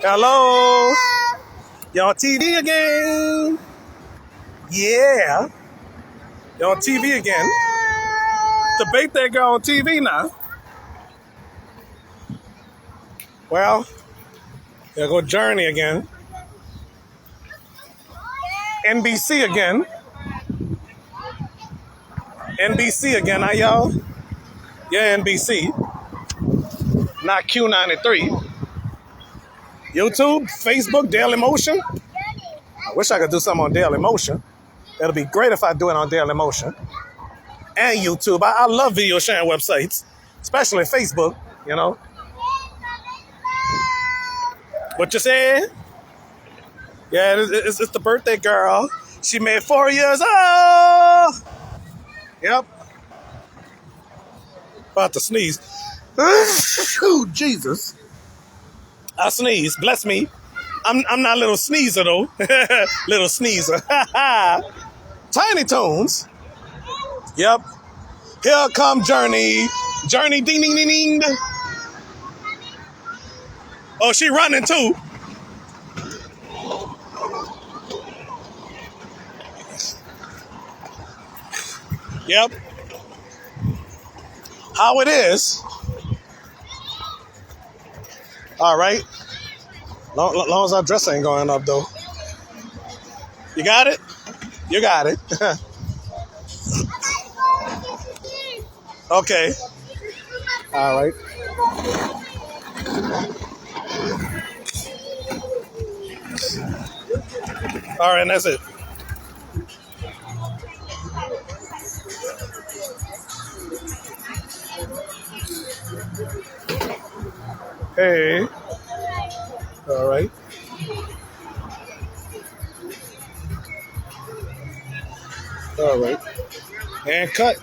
Hello. You on TV again? Yeah. You on TV again? Debate that girl on TV now. Well, there go Journey again. NBC again. NBC again, huh, y'all? Yeah, NBC. Not Q93. YouTube, Facebook, Daily Motion. I wish I could do something on Daily Motion. It'll be great if I do it on Daily Motion. And YouTube. I love video sharing websites, especially Facebook, you know. What you said? Yeah, it's the birthday girl. She made 4 years old. Yep. About to sneeze. Ooh, Jesus. I sneeze. Bless me. I'm not a little sneezer though. Little sneezer. Tiny Toons. Yep. Here come Journey. Journey ding ding ding ding. Oh, she running too. Yep. How it is. All right. Long as our dress ain't going up though. You got it? You got it. Okay. All right. All right, and that's it. Hey. All right. All right. And cut.